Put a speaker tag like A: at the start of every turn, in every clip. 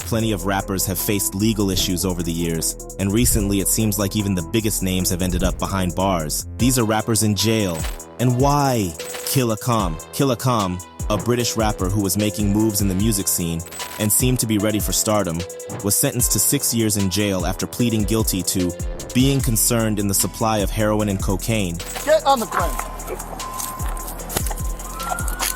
A: plenty of rappers have faced legal issues over the years, and recently it seems like even the biggest names have ended up behind bars. These are rappers in jail. And why? Killaam, a British rapper who was making moves in the music scene and seemed to be ready for stardom, was sentenced to 6 years in jail after pleading guilty to being concerned in the supply of heroin and cocaine.
B: Get on the plane.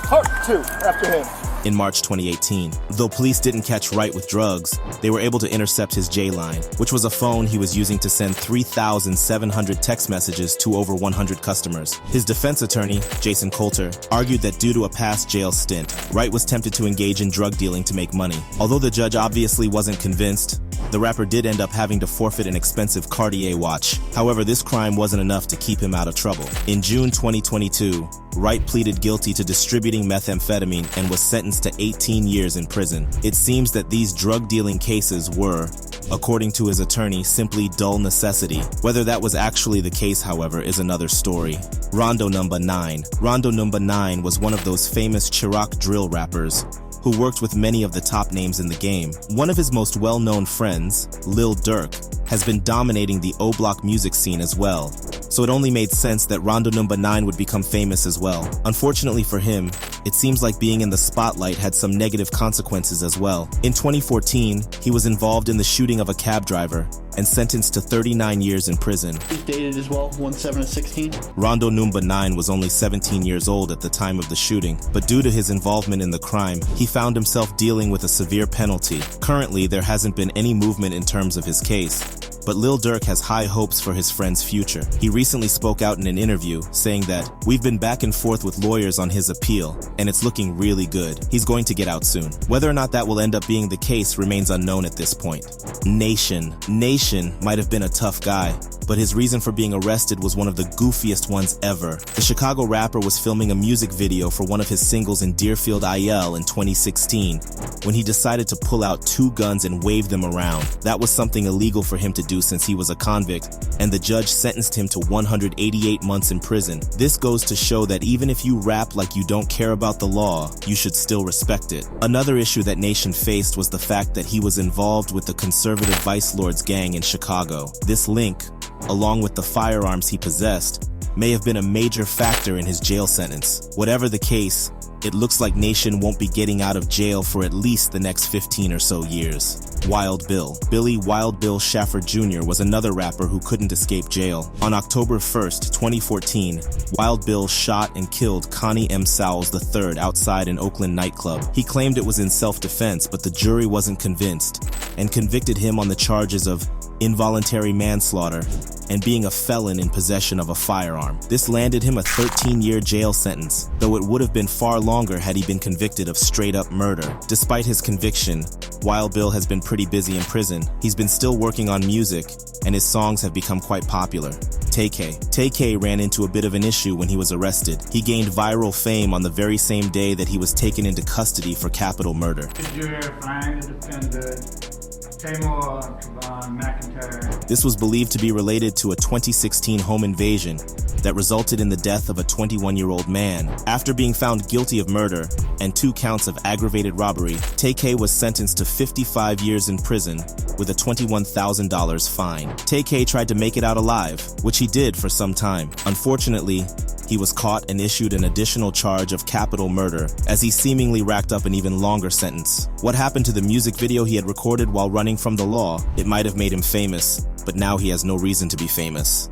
B: Part 2, after him.
A: In March 2018. Though police didn't catch Wright with drugs, they were able to intercept his J line, which was a phone he was using to send 3,700 text messages to over 100 customers. His defense attorney, Jason Coulter, argued that due to a past jail stint, Wright was tempted to engage in drug dealing to make money. Although the judge obviously wasn't convinced, the rapper did end up having to forfeit an expensive Cartier watch. However, this crime wasn't enough to keep him out of trouble. In June 2022, Wright pleaded guilty to distributing methamphetamine and was sentenced to 18 years in prison. It seems that these drug dealing cases were, according to his attorney, simply dull necessity. Whether that was actually the case, however, is another story. Rondo No. 9. Rondo No. 9 was one of those famous Chirac drill rappers who worked with many of the top names in the game. One of his most well-known friends, Lil Durk, has been dominating the O-Block music scene as well, so it only made sense that Rondo No. 9 would become famous as well. Unfortunately for him, it seems like being in the spotlight had some negative consequences as well. In 2014, he was involved in the shooting of a cab driver and sentenced to 39 years in prison.
C: He's dated as well, 17 to 16.
A: Rondo No. 9 was only 17 years old at the time of the shooting, but due to his involvement in the crime, he found himself dealing with a severe penalty. Currently, there hasn't been any movement in terms of his case, but Lil Durk has high hopes for his friend's future. He recently spoke out in an interview saying that, "We've been back and forth with lawyers on his appeal, and it's looking really good. He's going to get out soon." Whether or not that will end up being the case remains unknown at this point. Nation might have been a tough guy, but his reason for being arrested was one of the goofiest ones ever. The Chicago rapper was filming a music video for one of his singles in Deerfield, IL in 2016, when he decided to pull out 2 guns and wave them around. That was something illegal for him to do since he was a convict, and the judge sentenced him to 188 months in prison. This goes to show that even if you rap like you don't care about the law, you should still respect it. Another issue that Nation faced was the fact that he was involved with the conservative Vice Lords gang in Chicago. This link, along with the firearms he possessed, may have been a major factor in his jail sentence. Whatever the case, it looks like Nation won't be getting out of jail for at least the next 15 or so years. Wild Bill. Billy Wild Bill Shaffer Jr. was another rapper who couldn't escape jail. On October 1st, 2014, Wild Bill shot and killed Connie M. Sowles III outside an Oakland nightclub. He claimed it was in self-defense, but the jury wasn't convinced and convicted him on the charges of involuntary manslaughter and being a felon in possession of a firearm. This landed him a 13-year jail sentence, though it would have been far longer had he been convicted of straight-up murder. Despite his conviction, Wild Bill has been pretty busy in prison. He's been still working on music, and his songs have become quite popular. Tay-K ran into a bit of an issue when he was arrested. He gained viral fame on the very same day that he was taken into custody for capital murder. This was believed to be related to a 2016 home invasion that resulted in the death of a 21-year-old man. After being found guilty of murder and 2 counts of aggravated robbery, Tay-K was sentenced to 55 years in prison with a $21,000 fine. Tay-K tried to make it out alive, which he did for some time. Unfortunately, he was caught and issued an additional charge of capital murder, as he seemingly racked up an even longer sentence. What happened to the music video he had recorded while running from the law? It might have made him famous, but now he has no reason to be famous.